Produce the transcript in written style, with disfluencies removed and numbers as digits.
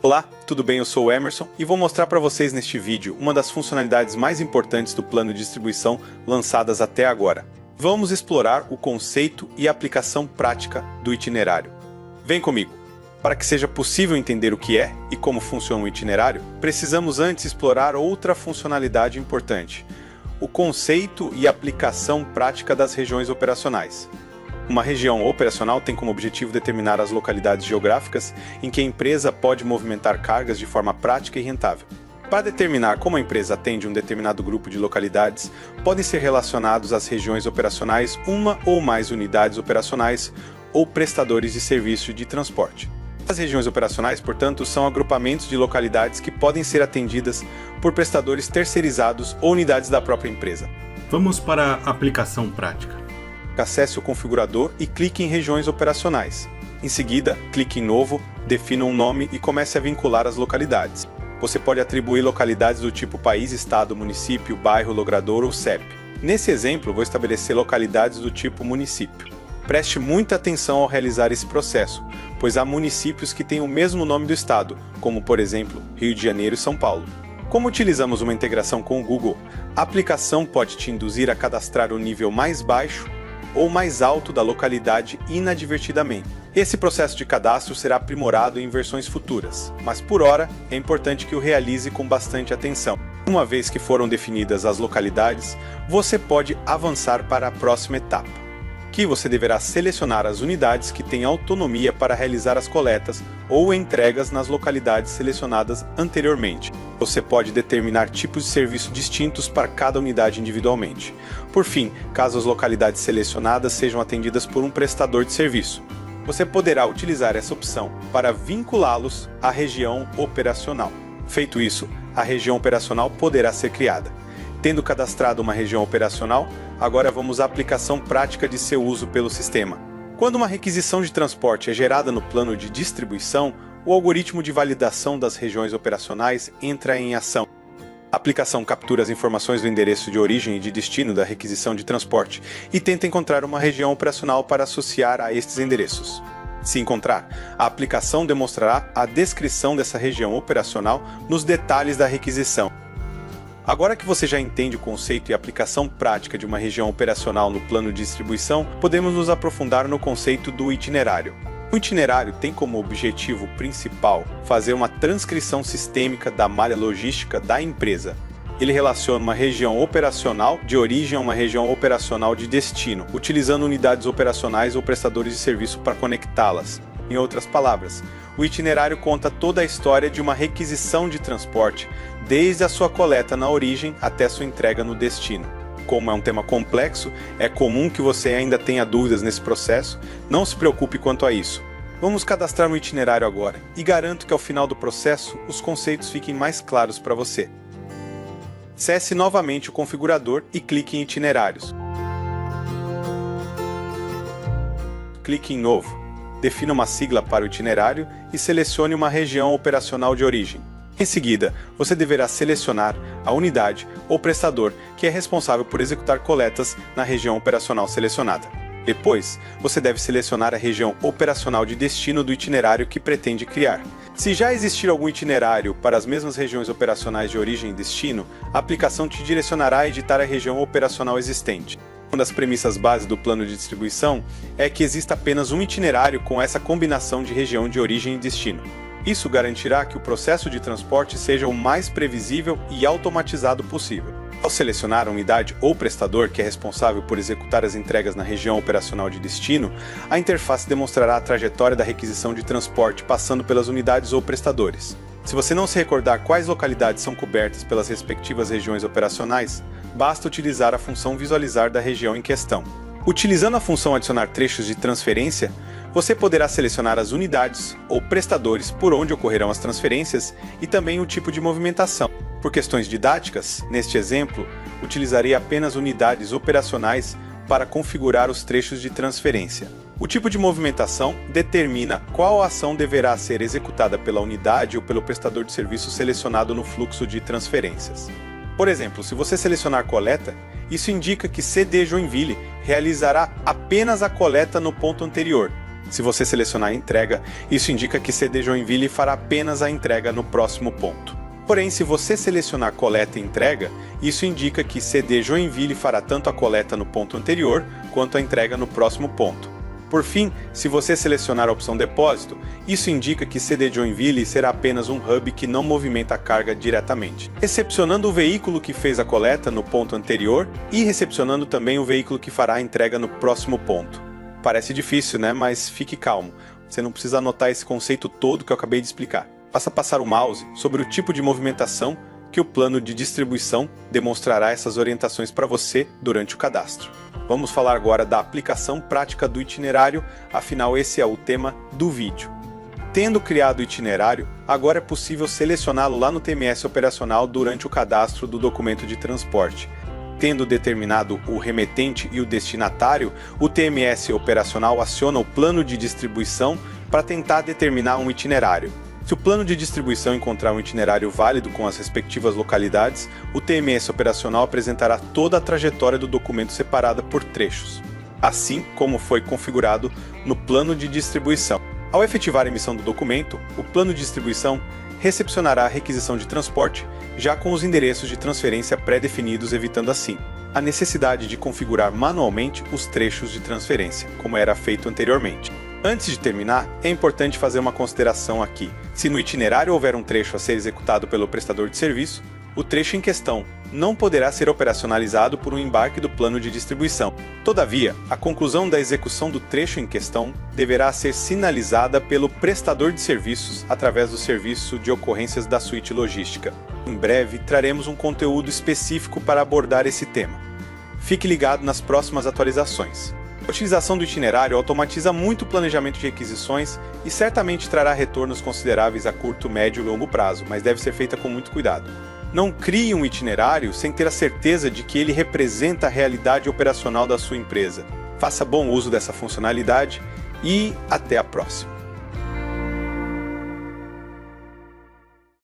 Olá, tudo bem? Eu sou o Emerson e vou mostrar para vocês neste vídeo uma das funcionalidades mais importantes do plano de distribuição lançadas até agora. Vamos explorar o conceito e aplicação prática do itinerário. Vem comigo! Para que seja possível entender o que é e como funciona o itinerário, precisamos antes explorar outra funcionalidade importante: o conceito e aplicação prática das regiões operacionais. Uma região operacional tem como objetivo determinar as localidades geográficas em que a empresa pode movimentar cargas de forma prática e rentável. Para determinar como a empresa atende um determinado grupo de localidades, podem ser relacionados às regiões operacionais uma ou mais unidades operacionais ou prestadores de serviço de transporte. As regiões operacionais, portanto, são agrupamentos de localidades que podem ser atendidas por prestadores terceirizados ou unidades da própria empresa. Vamos para a aplicação prática. Acesse o configurador e clique em Regiões Operacionais. Em seguida, clique em Novo, defina um nome e comece a vincular as localidades. Você pode atribuir localidades do tipo país, estado, município, bairro, logrador ou CEP. Nesse exemplo, vou estabelecer localidades do tipo município. Preste muita atenção ao realizar esse processo, pois há municípios que têm o mesmo nome do estado, como por exemplo, Rio de Janeiro e São Paulo. Como utilizamos uma integração com o Google, a aplicação pode te induzir a cadastrar o nível mais baixo ou mais alto da localidade inadvertidamente. Esse processo de cadastro será aprimorado em versões futuras, mas por hora é importante que o realize com bastante atenção. Uma vez que foram definidas as localidades, você pode avançar para a próxima etapa, que você deverá selecionar as unidades que têm autonomia para realizar as coletas ou entregas nas localidades selecionadas anteriormente. Você pode determinar tipos de serviço distintos para cada unidade individualmente. Por fim, caso as localidades selecionadas sejam atendidas por um prestador de serviço, você poderá utilizar essa opção para vinculá-los à região operacional. Feito isso, a região operacional poderá ser criada. Tendo cadastrado uma região operacional, agora vamos à aplicação prática de seu uso pelo sistema. Quando uma requisição de transporte é gerada no plano de distribuição, o algoritmo de validação das regiões operacionais entra em ação. A aplicação captura as informações do endereço de origem e de destino da requisição de transporte e tenta encontrar uma região operacional para associar a estes endereços. Se encontrar, a aplicação demonstrará a descrição dessa região operacional nos detalhes da requisição. Agora que você já entende o conceito e a aplicação prática de uma região operacional no plano de distribuição, podemos nos aprofundar no conceito do itinerário. O itinerário tem como objetivo principal fazer uma transcrição sistêmica da malha logística da empresa. Ele relaciona uma região operacional de origem a uma região operacional de destino, utilizando unidades operacionais ou prestadores de serviço para conectá-las. Em outras palavras, o itinerário conta toda a história de uma requisição de transporte, desde a sua coleta na origem até sua entrega no destino. Como é um tema complexo, é comum que você ainda tenha dúvidas nesse processo. Não se preocupe quanto a isso. Vamos cadastrar um itinerário agora e garanto que ao final do processo os conceitos fiquem mais claros para você. Acesse novamente o configurador e clique em Itinerários. Clique em Novo. Defina uma sigla para o itinerário e selecione uma região operacional de origem. Em seguida, você deverá selecionar a unidade ou prestador que é responsável por executar coletas na região operacional selecionada. Depois, você deve selecionar a região operacional de destino do itinerário que pretende criar. Se já existir algum itinerário para as mesmas regiões operacionais de origem e destino, a aplicação te direcionará a editar a região operacional existente. Uma das premissas base do plano de distribuição é que exista apenas um itinerário com essa combinação de região de origem e destino. Isso garantirá que o processo de transporte seja o mais previsível e automatizado possível. Ao selecionar a unidade ou prestador que é responsável por executar as entregas na região operacional de destino, a interface demonstrará a trajetória da requisição de transporte passando pelas unidades ou prestadores. Se você não se recordar quais localidades são cobertas pelas respectivas regiões operacionais, basta utilizar a função Visualizar da região em questão. Utilizando a função Adicionar trechos de transferência, você poderá selecionar as unidades ou prestadores por onde ocorrerão as transferências e também o tipo de movimentação. Por questões didáticas, neste exemplo, utilizaria apenas unidades operacionais para configurar os trechos de transferência. O tipo de movimentação determina qual ação deverá ser executada pela unidade ou pelo prestador de serviço selecionado no fluxo de transferências. Por exemplo, se você selecionar coleta, isso indica que CD Joinville realizará apenas a coleta no ponto anterior, Se você selecionar entrega, isso indica que CD Joinville fará apenas a entrega no próximo ponto. Porém, se você selecionar coleta e entrega, isso indica que CD Joinville fará tanto a coleta no ponto anterior quanto a entrega no próximo ponto. Por fim, se você selecionar a opção depósito, isso indica que CD Joinville será apenas um hub que não movimenta a carga diretamente, recepcionando o veículo que fez a coleta no ponto anterior e recepcionando também o veículo que fará a entrega no próximo ponto. Parece difícil, né? Mas fique calmo, você não precisa anotar esse conceito todo que eu acabei de explicar. Basta passar o mouse sobre o tipo de movimentação que o plano de distribuição demonstrará essas orientações para você durante o cadastro. Vamos falar agora da aplicação prática do itinerário, afinal esse é o tema do vídeo. Tendo criado o itinerário, agora é possível selecioná-lo lá no TMS operacional durante o cadastro do documento de transporte. Tendo determinado o remetente e o destinatário, o TMS operacional aciona o plano de distribuição para tentar determinar um itinerário. Se o plano de distribuição encontrar um itinerário válido com as respectivas localidades, o TMS operacional apresentará toda a trajetória do documento separada por trechos, assim como foi configurado no plano de distribuição. Ao efetivar a emissão do documento, o plano de distribuição recepcionará a requisição de transporte, já com os endereços de transferência pré-definidos, evitando assim a necessidade de configurar manualmente os trechos de transferência, como era feito anteriormente. Antes de terminar, é importante fazer uma consideração aqui. Se no itinerário houver um trecho a ser executado pelo prestador de serviço, o trecho em questão não poderá ser operacionalizado por um embarque do plano de distribuição. Todavia, a conclusão da execução do trecho em questão deverá ser sinalizada pelo prestador de serviços através do serviço de ocorrências da suíte logística. Em breve, traremos um conteúdo específico para abordar esse tema. Fique ligado nas próximas atualizações. A utilização do itinerário automatiza muito o planejamento de requisições e certamente trará retornos consideráveis a curto, médio e longo prazo, mas deve ser feita com muito cuidado. Não crie um itinerário sem ter a certeza de que ele representa a realidade operacional da sua empresa. Faça bom uso dessa funcionalidade e até a próxima.